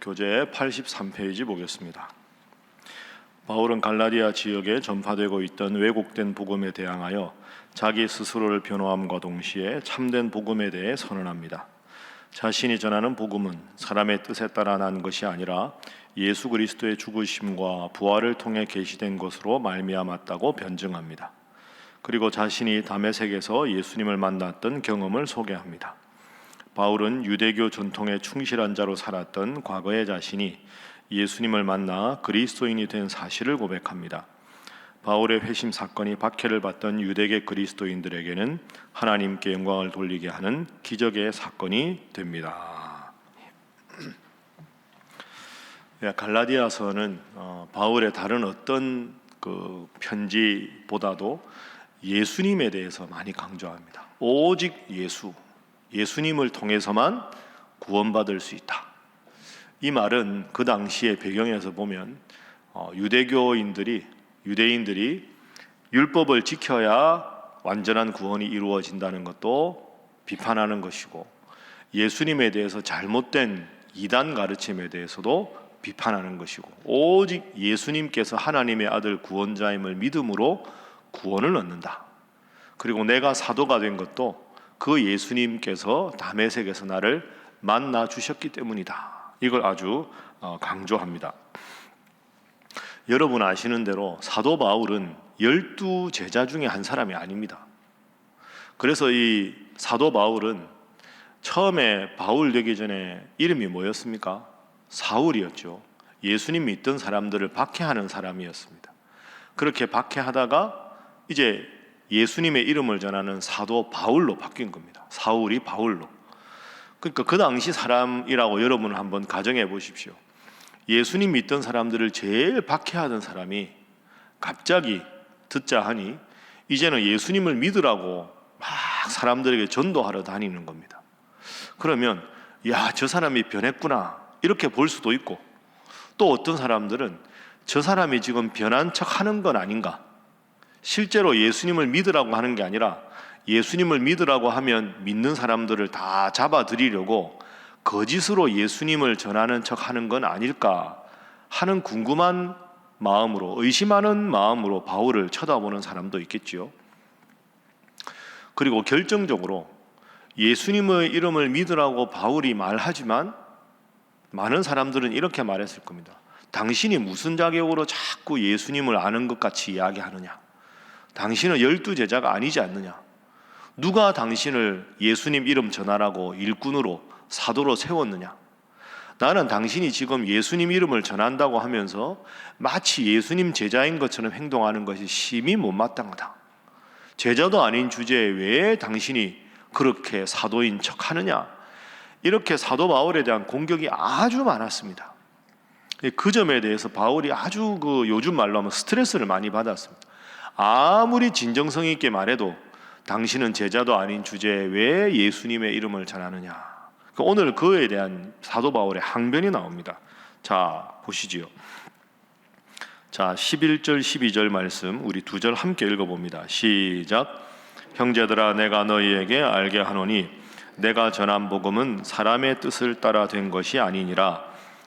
교재 83페이지 보겠습니다. 바울은 갈라디아 지역에 전파되고 있던 왜곡된 복음에 대항하여 자기 스스로를 변호함과 동시에 참된 복음에 대해 선언합니다. 자신이 전하는 복음은 사람의 뜻에 따라 난 것이 아니라 예수 그리스도의 죽으심과 부활을 통해 계시된 것으로 말미암았다고 변증합니다. 그리고 자신이 다메섹에서 예수님을 만났던 경험을 소개합니다. 바울은 유대교 전통에 충실한 자로 살았던 과거의 자신이 예수님을 만나 그리스도인이 된 사실을 고백합니다. 바울의 회심 사건이 박해를 받던 유대계 그리스도인들에게는 하나님께 영광을 돌리게 하는 기적의 사건이 됩니다. 갈라디아서는 바울의 다른 어떤 편지보다도 예수님에 대해서 많이 강조합니다. 오직 예수님을 통해서만 구원받을 수 있다. 이 말은 그 당시의 배경에서 보면 유대인들이 율법을 지켜야 완전한 구원이 이루어진다는 것도 비판하는 것이고, 예수님에 대해서 잘못된 이단 가르침에 대해서도 비판하는 것이고, 오직 예수님께서 하나님의 아들 구원자임을 믿음으로 구원을 얻는다. 그리고 내가 사도가 된 것도 그 예수님께서 다메섹에서 나를 만나 주셨기 때문이다. 이걸 아주 강조합니다. 여러분 아시는 대로 사도 바울은 12제자 중에 한 사람이 아닙니다. 그래서 이 사도 바울은 처음에 바울 되기 전에 이름이 뭐였습니까? 사울이었죠. 예수님 믿던 사람들을 박해하는 사람이었습니다. 그렇게 박해하다가 이제 예수님의 이름을 전하는 사도 바울로 바뀐 겁니다. 사울이 바울로. 그러니까 그 당시 사람이라고 여러분 한번 가정해 보십시오. 예수님 믿던 사람들을 제일 박해하던 사람이 갑자기 듣자 하니 이제는 예수님을 믿으라고 막 사람들에게 전도하러 다니는 겁니다. 그러면 저 사람이 변했구나 이렇게 볼 수도 있고, 또 어떤 사람들은 저 사람이 지금 변한 척 하는 건 아닌가, 실제로 예수님을 믿으라고 하는 게 아니라 예수님을 믿으라고 하면 믿는 사람들을 다 잡아들이려고 거짓으로 예수님을 전하는 척 하는 건 아닐까 하는 궁금한 마음으로, 의심하는 마음으로 바울을 쳐다보는 사람도 있겠지요. 그리고 결정적으로 예수님의 이름을 믿으라고 바울이 말하지만 많은 사람들은 이렇게 말했을 겁니다. 당신이 무슨 자격으로 자꾸 예수님을 아는 것 같이 이야기하느냐? 당신은 12제자가 아니지 않느냐? 누가 당신을 예수님 이름 전하라고 일꾼으로 사도로 세웠느냐? 나는 당신이 지금 예수님 이름을 전한다고 하면서 마치 예수님 제자인 것처럼 행동하는 것이 심히 못마땅하다. 제자도 아닌 주제에 왜 당신이 그렇게 사도인 척하느냐? 이렇게 사도 바울에 대한 공격이 아주 많았습니다. 그 점에 대해서 바울이 아주 요즘 말로 하면 스트레스를 많이 받았습니다. 아무리 진정성 있게 말해도 당신은 제자도 아닌 주제에 왜 예수님의 이름을 전하느냐? 오늘 그에 대한 사도 바울의 항변이 나옵니다. 자, 보시지요. 자, 11절 12절 말씀 우리 두 절 함께 읽어봅니다. 시작. 형제들아, 내가 너희에게 알게 하노니 내가 전한 복음은 사람의 뜻을 따라 된 것이 아니니라.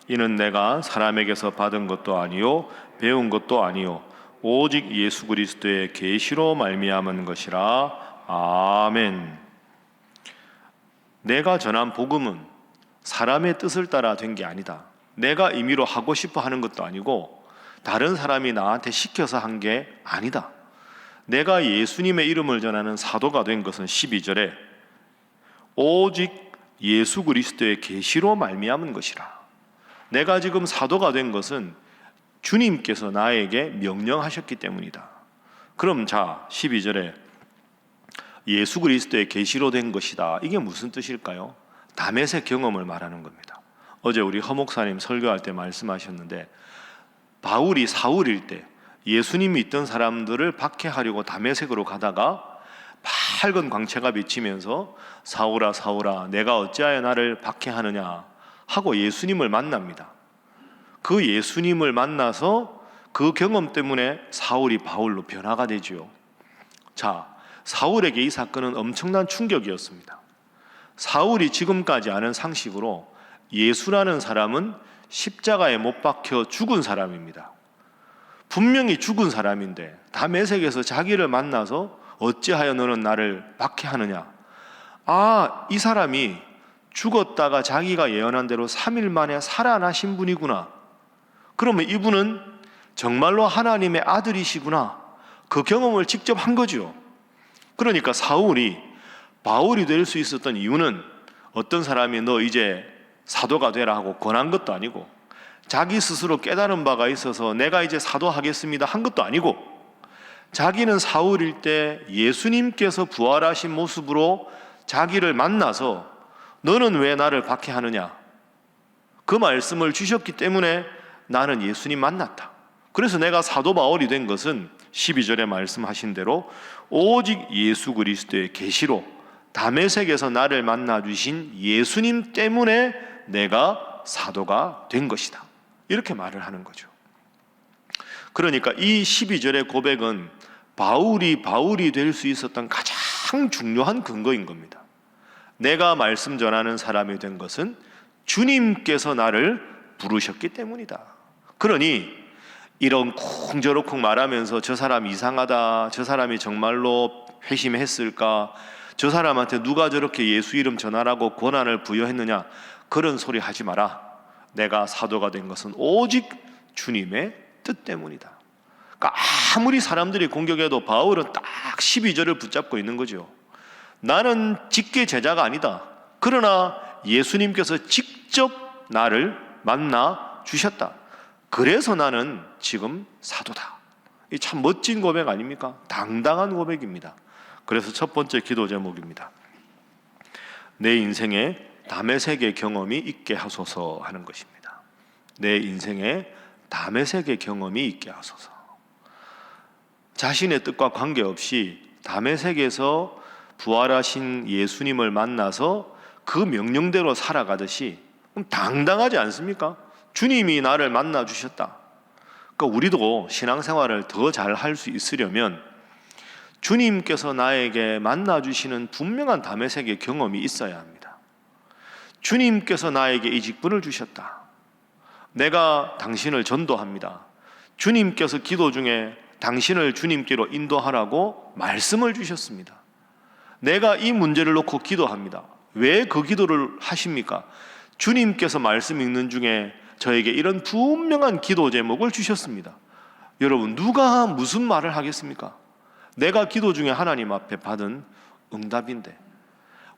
이는 내가 사람에게서 받은 것도 아니요 배운 것도 아니요 오직 예수 그리스도의 계시로 말미암은 것이라. 아멘. 내가 전한 복음은 사람의 뜻을 따라 된 게 아니다. 내가 임의로 하고 싶어 하는 것도 아니고 다른 사람이 나한테 시켜서 한 게 아니다. 내가 예수님의 이름을 전하는 사도가 된 것은 12절에 오직 예수 그리스도의 계시로 말미암은 것이라. 내가 지금 사도가 된 것은 주님께서 나에게 명령하셨기 때문이다. 그럼 자, 12절에 예수 그리스도의 계시로 된 것이다. 이게 무슨 뜻일까요? 다메섹 경험을 말하는 겁니다. 어제 우리 허 목사님 설교할 때 말씀하셨는데, 바울이 사울일 때 예수님이 있던 사람들을 박해하려고 다메섹으로 가다가 밝은 광채가 비치면서 사울아 사울아 내가 어찌하여 나를 박해하느냐 하고 예수님을 만납니다. 그 예수님을 만나서 그 경험 때문에 사울이 바울로 변화가 되지요. 자, 사울에게 이 사건은 엄청난 충격이었습니다. 사울이 지금까지 아는 상식으로 예수라는 사람은 십자가에 못 박혀 죽은 사람입니다. 분명히 죽은 사람인데 다메섹에서 자기를 만나서 어찌하여 너는 나를 박해하느냐. 이 사람이 죽었다가 자기가 예언한 대로 3일 만에 살아나신 분이구나. 그러면 이분은 정말로 하나님의 아들이시구나. 그 경험을 직접 한 거죠. 그러니까 사울이 바울이 될 수 있었던 이유는 어떤 사람이 너 이제 사도가 되라 하고 권한 것도 아니고, 자기 스스로 깨달은 바가 있어서 내가 이제 사도하겠습니다 한 것도 아니고, 자기는 사울일 때 예수님께서 부활하신 모습으로 자기를 만나서 너는 왜 나를 박해하느냐, 그 말씀을 주셨기 때문에 나는 예수님 만났다. 그래서 내가 사도 바울이 된 것은 12절에 말씀하신 대로 오직 예수 그리스도의 계시로 다메섹에서 나를 만나 주신 예수님 때문에 내가 사도가 된 것이다. 이렇게 말을 하는 거죠. 그러니까 이 12절의 고백은 바울이 될 수 있었던 가장 중요한 근거인 겁니다. 내가 말씀 전하는 사람이 된 것은 주님께서 나를 부르셨기 때문이다. 그러니 이런 쿵저럭쿵 말하면서 저 사람 이상하다, 저 사람이 정말로 회심했을까, 저 사람한테 누가 저렇게 예수 이름 전하라고 권한을 부여했느냐, 그런 소리 하지 마라. 내가 사도가 된 것은 오직 주님의 뜻 때문이다. 그러니까 아무리 사람들이 공격해도 바울은 딱 12절을 붙잡고 있는 거죠. 나는 직계 제자가 아니다. 그러나 예수님께서 직접 나를 만나 주셨다. 그래서 나는 지금 사도다. 이 참 멋진 고백 아닙니까? 당당한 고백입니다. 그래서 첫 번째 기도 제목입니다. 내 인생에 다메섹의 경험이 있게 하소서 하는 것입니다. 내 인생에 다메섹의 경험이 있게 하소서. 자신의 뜻과 관계없이 다메섹에서 부활하신 예수님을 만나서 그 명령대로 살아가듯이 당당하지 않습니까? 주님이 나를 만나 주셨다. 그러니까 우리도 신앙생활을 더 잘 할 수 있으려면 주님께서 나에게 만나 주시는 분명한 다메섹의 경험이 있어야 합니다. 주님께서 나에게 이 직분을 주셨다. 내가 당신을 전도합니다. 주님께서 기도 중에 당신을 주님께로 인도하라고 말씀을 주셨습니다. 내가 이 문제를 놓고 기도합니다. 왜 그 기도를 하십니까? 주님께서 말씀 읽는 중에 저에게 이런 분명한 기도 제목을 주셨습니다. 여러분, 누가 무슨 말을 하겠습니까? 내가 기도 중에 하나님 앞에 받은 응답인데,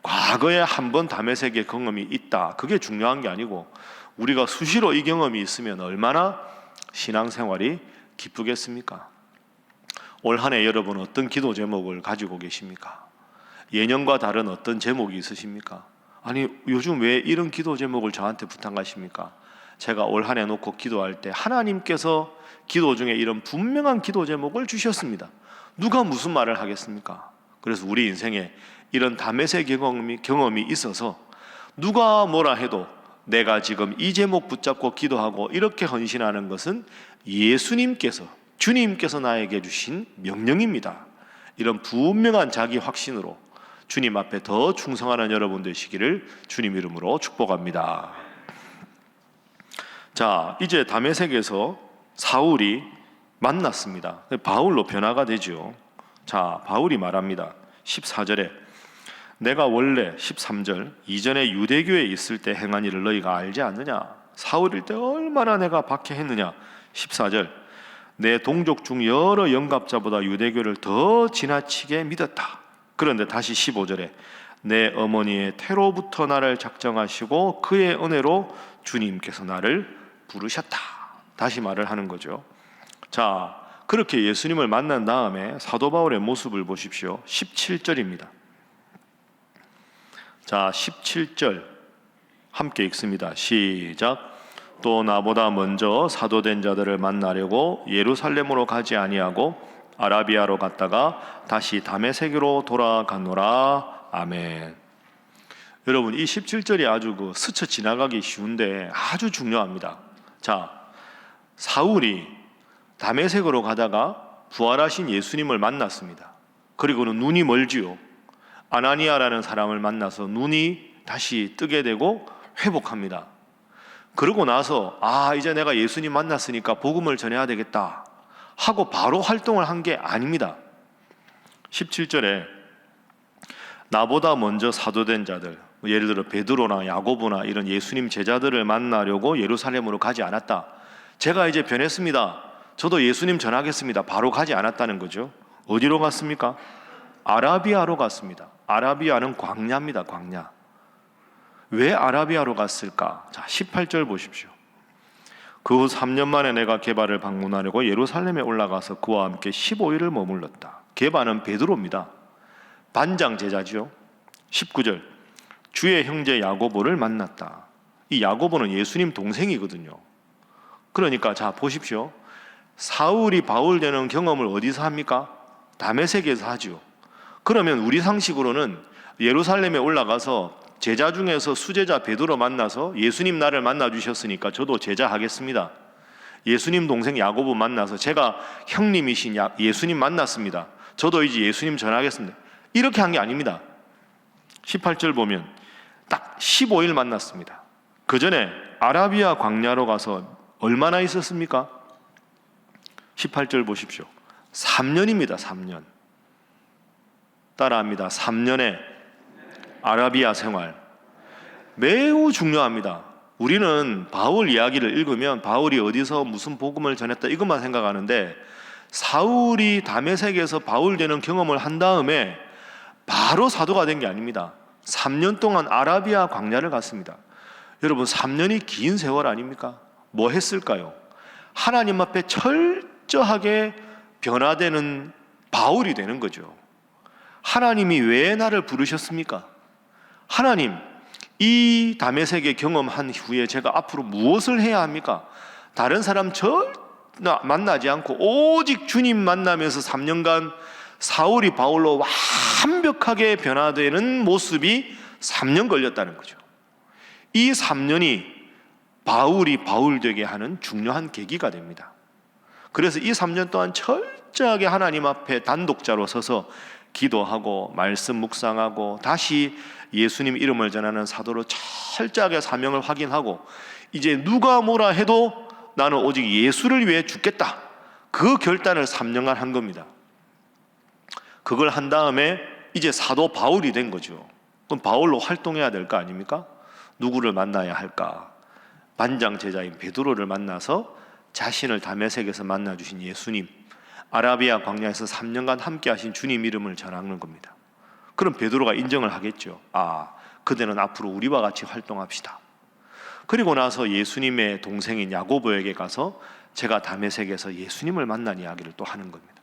과거에 한 번 다메섹의 경험이 있다, 그게 중요한 게 아니고 우리가 수시로 이 경험이 있으면 얼마나 신앙생활이 기쁘겠습니까? 올 한 해 여러분 어떤 기도 제목을 가지고 계십니까? 예년과 다른 어떤 제목이 있으십니까? 아니, 요즘 왜 이런 기도 제목을 저한테 부탁하십니까? 제가 올 한 해 놓고 기도할 때 하나님께서 기도 중에 이런 분명한 기도 제목을 주셨습니다. 누가 무슨 말을 하겠습니까? 그래서 우리 인생에 이런 다메섹 경험이 있어서 누가 뭐라 해도 내가 지금 이 제목 붙잡고 기도하고 이렇게 헌신하는 것은 예수님께서, 주님께서 나에게 주신 명령입니다. 이런 분명한 자기 확신으로 주님 앞에 더 충성하는 여러분 되시기를 주님 이름으로 축복합니다. 자, 이제 다메섹에서 사울이 만났습니다. 바울로 변화가 되죠. 자, 바울이 말합니다. 14절에 내가 원래 13절 이전에 유대교에 있을 때 행한 일을 너희가 알지 않느냐? 사울일 때 얼마나 내가 박해했느냐? 14절 내 동족 중 여러 영갑자보다 유대교를 더 지나치게 믿었다. 그런데 다시 15절에 내 어머니의 태로부터 나를 작정하시고 그의 은혜로 주님께서 나를 부르셨다. 다시 말을 하는 거죠. 자, 그렇게 예수님을 만난 다음에 사도 바울의 모습을 보십시오. 17절입니다. 자, 17절 함께 읽습니다. 시작. 또 나보다 먼저 사도된 자들을 만나려고 예루살렘으로 가지 아니하고 아라비아로 갔다가 다시 다메섹으로 돌아가노라. 아멘. 여러분, 이 17절이 아주 스쳐 지나가기 쉬운데 아주 중요합니다. 자, 사울이 다메섹으로 가다가 부활하신 예수님을 만났습니다. 그리고는 눈이 멀지요. 아나니아라는 사람을 만나서 눈이 다시 뜨게 되고 회복합니다. 그러고 나서 이제 내가 예수님 만났으니까 복음을 전해야 되겠다 하고 바로 활동을 한 게 아닙니다. 17절에 나보다 먼저 사도된 자들, 예를 들어 베드로나 야고보나 이런 예수님 제자들을 만나려고 예루살렘으로 가지 않았다. 제가 이제 변했습니다, 저도 예수님 전하겠습니다, 바로 가지 않았다는 거죠. 어디로 갔습니까? 아라비아로 갔습니다. 아라비아는 광야입니다. 광야. 왜 아라비아로 갔을까? 자, 18절 보십시오. 그 후 3년 만에 내가 게바를 방문하려고 예루살렘에 올라가서 그와 함께 15일을 머물렀다. 게바는 베드로입니다. 반장 제자죠. 19절 주의 형제 야고보를 만났다. 이 야고보는 예수님 동생이거든요. 그러니까 자 보십시오. 사울이 바울 되는 경험을 어디서 합니까? 다메섹에서 하죠. 그러면 우리 상식으로는 예루살렘에 올라가서 제자 중에서 수제자 베드로 만나서 예수님 나를 만나 주셨으니까 저도 제자 하겠습니다, 예수님 동생 야고보 만나서 제가 형님이신 예수님 만났습니다, 저도 이제 예수님 전하겠습니다, 이렇게 한 게 아닙니다. 18절 보면 딱 15일 만났습니다. 그 전에 아라비아 광야로 가서 얼마나 있었습니까? 18절 보십시오. 3년입니다. 3년. 따라합니다. 3년의 아라비아 생활. 매우 중요합니다. 우리는 바울 이야기를 읽으면 바울이 어디서 무슨 복음을 전했다 이것만 생각하는데, 사울이 다메섹에서 바울 되는 경험을 한 다음에 바로 사도가 된 게 아닙니다. 3년 동안 아라비아 광야를 갔습니다. 여러분 3년이 긴 세월 아닙니까? 뭐 했을까요? 하나님 앞에 철저하게 변화되는 바울이 되는 거죠. 하나님이 왜 나를 부르셨습니까? 하나님, 이 다메섹의 경험한 후에 제가 앞으로 무엇을 해야 합니까? 다른 사람 만나지 않고 오직 주님 만나면서 3년간 사울이 바울로 완벽하게 변화되는 모습이 3년 걸렸다는 거죠. 이 3년이 바울이 바울 되게 하는 중요한 계기가 됩니다. 그래서 이 3년 동안 철저하게 하나님 앞에 단독자로 서서 기도하고 말씀 묵상하고 다시 예수님 이름을 전하는 사도로 철저하게 사명을 확인하고, 이제 누가 뭐라 해도 나는 오직 예수를 위해 죽겠다, 그 결단을 3년간 한 겁니다. 그걸 한 다음에 이제 사도 바울이 된 거죠. 그럼 바울로 활동해야 될 거 아닙니까? 누구를 만나야 할까? 반장 제자인 베드로를 만나서 자신을 다메섹에서 만나주신 예수님, 아라비아 광야에서 3년간 함께 하신 주님 이름을 전하는 겁니다. 그럼 베드로가 인정을 하겠죠. 그대는 앞으로 우리와 같이 활동합시다. 그리고 나서 예수님의 동생인 야고보에게 가서 제가 다메섹에서 예수님을 만난 이야기를 또 하는 겁니다.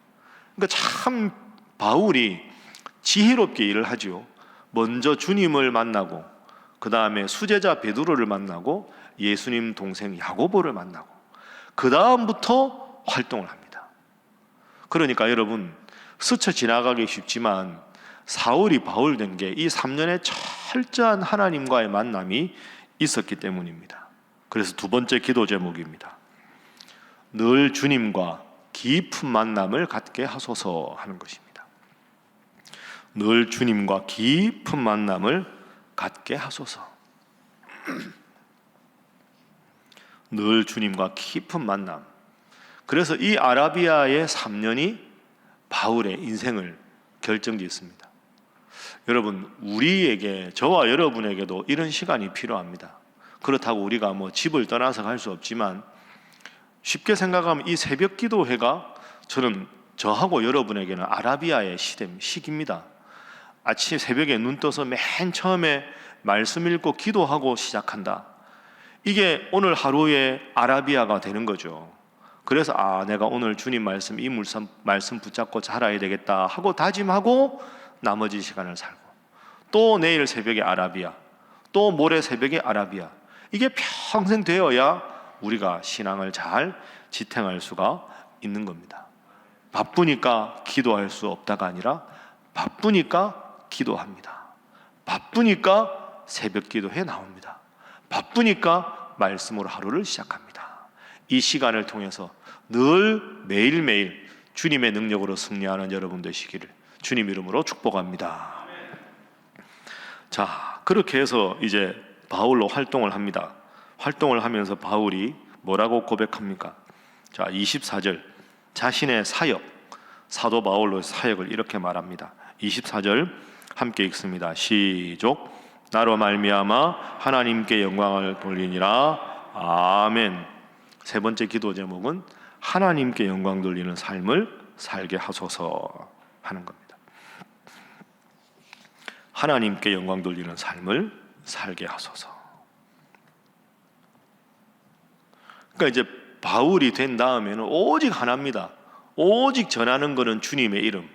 그러니까 참 바울이 지혜롭게 일을 하죠. 먼저 주님을 만나고, 그 다음에 수제자 베드로를 만나고, 예수님 동생 야고보를 만나고, 그 다음부터 활동을 합니다. 그러니까 여러분, 스쳐 지나가기 쉽지만 사울이 바울 된 게 이 3년의 철저한 하나님과의 만남이 있었기 때문입니다. 그래서 두 번째 기도 제목입니다. 늘 주님과 깊은 만남을 갖게 하소서 하는 것입니다. 늘 주님과 깊은 만남을 갖게 하소서. 늘 주님과 깊은 만남. 그래서 이 아라비아의 3년이 바울의 인생을 결정짓습니다. 여러분, 우리에게, 저와 여러분에게도 이런 시간이 필요합니다. 그렇다고 우리가 집을 떠나서 갈 수 없지만, 쉽게 생각하면 이 새벽 기도회가 저하고 여러분에게는 아라비아의 시기입니다. 아침 새벽에 눈 떠서 맨 처음에 말씀 읽고 기도하고 시작한다. 이게 오늘 하루의 아라비아가 되는 거죠. 그래서 내가 오늘 주님 말씀, 이 말씀 붙잡고 자라야 되겠다 하고 다짐하고 나머지 시간을 살고, 또 내일 새벽에 아라비아, 또 모레 새벽에 아라비아. 이게 평생 되어야 우리가 신앙을 잘 지탱할 수가 있는 겁니다. 바쁘니까 기도할 수 없다가 아니라 바쁘니까 기도합니다. 바쁘니까 새벽 기도해 나옵니다. 바쁘니까 말씀으로 하루를 시작합니다. 이 시간을 통해서 늘 매일매일 주님의 능력으로 승리하는 여러분 되시기를 주님 이름으로 축복합니다. 자, 그렇게 해서 이제 바울로 활동을 합니다. 활동을 하면서 바울이 뭐라고 고백합니까? 자, 24절 자신의 사역, 사도 바울로의 사역을 이렇게 말합니다. 24절 함께 읽습니다. 시작. 나로 말미암아 하나님께 영광을 돌리니라. 아멘. 세 번째 기도 제목은 하나님께 영광 돌리는 삶을 살게 하소서 하는 겁니다. 하나님께 영광 돌리는 삶을 살게 하소서. 그러니까 이제 바울이 된 다음에는 오직 하나입니다. 오직 전하는 것은 주님의 이름,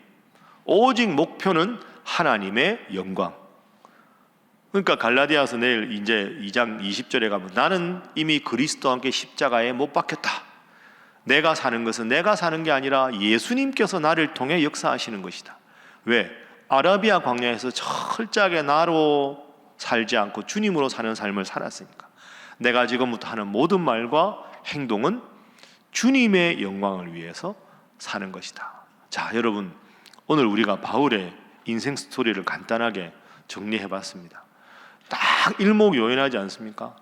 오직 목표는 하나님의 영광. 그러니까 갈라디아서 내일 이제 2장 20절에 가면 나는 이미 그리스도와 함께 십자가에 못 박혔다. 내가 사는 것은 내가 사는 게 아니라 예수님께서 나를 통해 역사하시는 것이다. 왜? 아라비아 광야에서 철저하게 나로 살지 않고 주님으로 사는 삶을 살았으니까. 내가 지금부터 하는 모든 말과 행동은 주님의 영광을 위해서 사는 것이다. 자, 여러분, 오늘 우리가 바울의 인생 스토리를 간단하게 정리해봤습니다. 딱 일목요연하지 않습니까?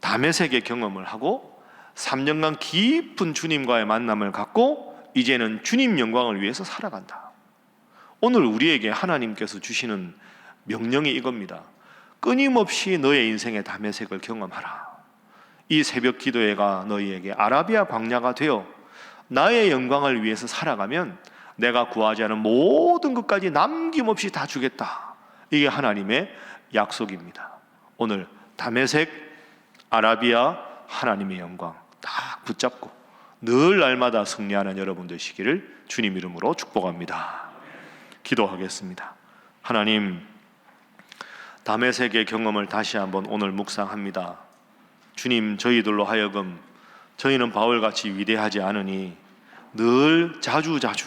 다메섹의 경험을 하고 3년간 깊은 주님과의 만남을 갖고 이제는 주님 영광을 위해서 살아간다. 오늘 우리에게 하나님께서 주시는 명령이 이겁니다. 끊임없이 너의 인생의 다메섹을 경험하라. 이 새벽 기도회가 너희에게 아라비아 광야가 되어 나의 영광을 위해서 살아가면 내가 구하지 않은 모든 것까지 남김없이 다 주겠다. 이게 하나님의 약속입니다. 오늘 다메섹, 아라비아, 하나님의 영광 딱 붙잡고 늘 날마다 승리하는 여러분 되시기를 주님 이름으로 축복합니다. 기도하겠습니다. 하나님, 다메섹의 경험을 다시 한번 오늘 묵상합니다. 주님, 저희들로 하여금 저희는 바울같이 위대하지 않으니 늘 자주자주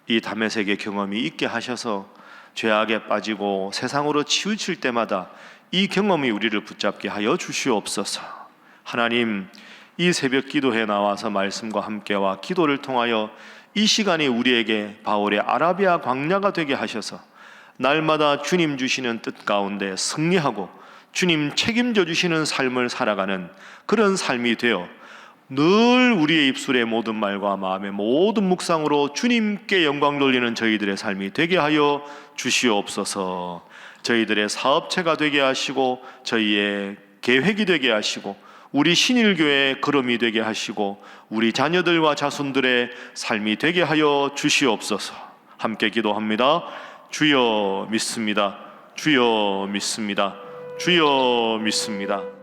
이 다메섹의 경험이 있게 하셔서 죄악에 빠지고 세상으로 치우칠 때마다 이 경험이 우리를 붙잡게 하여 주시옵소서. 하나님, 이 새벽 기도에 나와서 말씀과 함께와 기도를 통하여 이 시간이 우리에게 바울의 아라비아 광야가 되게 하셔서 날마다 주님 주시는 뜻 가운데 승리하고 주님 책임져 주시는 삶을 살아가는 그런 삶이 되어 늘 우리의 입술의 모든 말과 마음의 모든 묵상으로 주님께 영광 돌리는 저희들의 삶이 되게 하여 주시옵소서. 저희들의 사업체가 되게 하시고 저희의 계획이 되게 하시고 우리 신일교회의 걸음이 되게 하시고 우리 자녀들과 자손들의 삶이 되게 하여 주시옵소서. 함께 기도합니다. 주여 믿습니다. 주여 믿습니다. 주여 믿습니다.